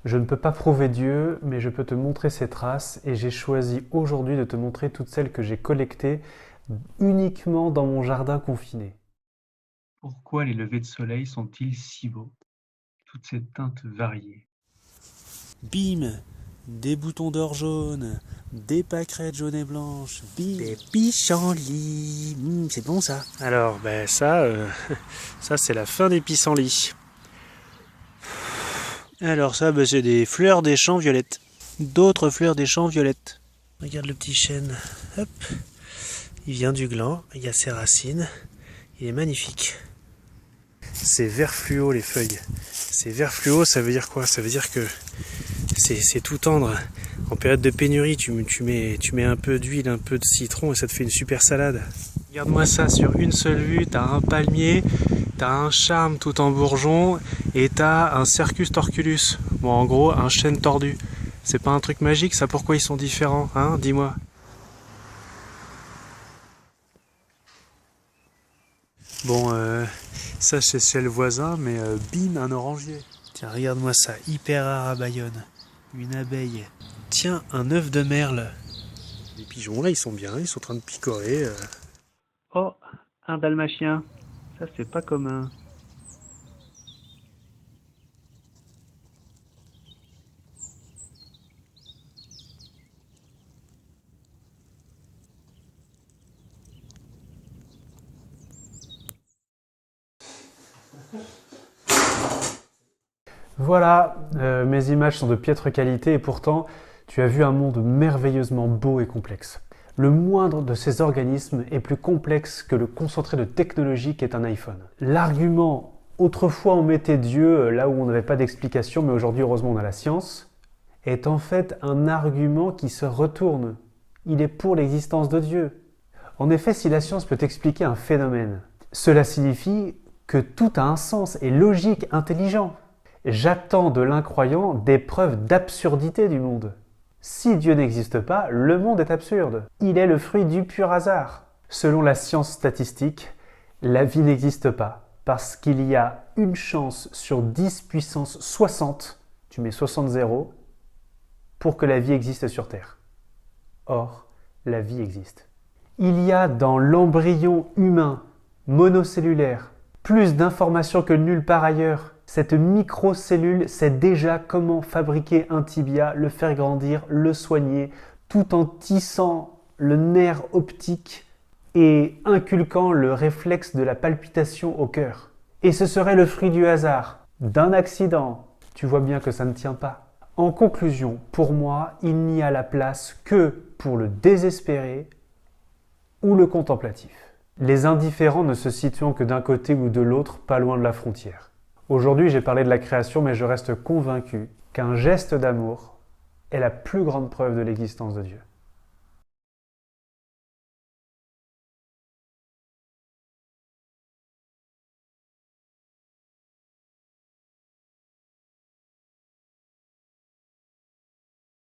Je ne peux pas prouver Dieu, mais je peux te montrer ses traces et j'ai choisi aujourd'hui de te montrer toutes celles que j'ai collectées uniquement dans mon jardin confiné. Pourquoi les levers de soleil sont-ils si beaux? Toutes ces teintes variées. Bim! Des boutons d'or jaune, des pâquerettes jaunes et blanches, bim! Des pissenlits, c'est bon ça. Alors, ça c'est la fin des pissenlits. Alors ça, c'est des fleurs des champs violettes. D'autres fleurs des champs violettes. Regarde le petit chêne, hop. Il vient du gland, il y a ses racines, il est magnifique. C'est vert fluo les feuilles. C'est vert fluo, ça veut dire quoi? Ça veut dire que c'est tout tendre. En période de pénurie, tu mets un peu d'huile, un peu de citron et ça te fait une super salade. Regarde-moi ça, sur une seule vue, t'as un palmier, t'as un charme tout en bourgeon et t'as un Cercus torculus. Bon, en gros, un chêne tordu. C'est pas un truc magique ça? Pourquoi ils sont différents, hein? Dis-moi. Bon, ça c'est chez le voisin, mais bim, un orangier. Tiens, regarde-moi ça, hyper rare à Bayonne. Une abeille. Tiens, un œuf de merle. Les pigeons là, ils sont bien, ils sont en train de picorer. Oh, un dalmatien. Ça, c'est pas commun. Voilà, mes images sont de piètre qualité et pourtant, tu as vu un monde merveilleusement beau et complexe. Le moindre de ces organismes est plus complexe que le concentré de technologie qu'est un iPhone. L'argument, autrefois on mettait Dieu là où on n'avait pas d'explication, mais aujourd'hui heureusement on a la science, est en fait un argument qui se retourne. Il est pour l'existence de Dieu. En effet, si la science peut expliquer un phénomène, cela signifie que tout a un sens et logique, intelligent. J'attends de l'incroyant des preuves d'absurdité du monde. Si Dieu n'existe pas, le monde est absurde. Il est le fruit du pur hasard. Selon la science statistique, la vie n'existe pas parce qu'il y a une chance sur 10 puissance 60, tu mets 60 zéros, pour que la vie existe sur Terre. Or, la vie existe. Il y a dans l'embryon humain monocellulaire plus d'informations que nulle part ailleurs. Cette microcellule sait déjà comment fabriquer un tibia, le faire grandir, le soigner, tout en tissant le nerf optique et inculquant le réflexe de la palpitation au cœur. Et ce serait le fruit du hasard, d'un accident. Tu vois bien que ça ne tient pas. En conclusion, pour moi, il n'y a la place que pour le désespéré ou le contemplatif. Les indifférents ne se situant que d'un côté ou de l'autre, pas loin de la frontière. Aujourd'hui, j'ai parlé de la création, mais je reste convaincu qu'un geste d'amour est la plus grande preuve de l'existence de Dieu.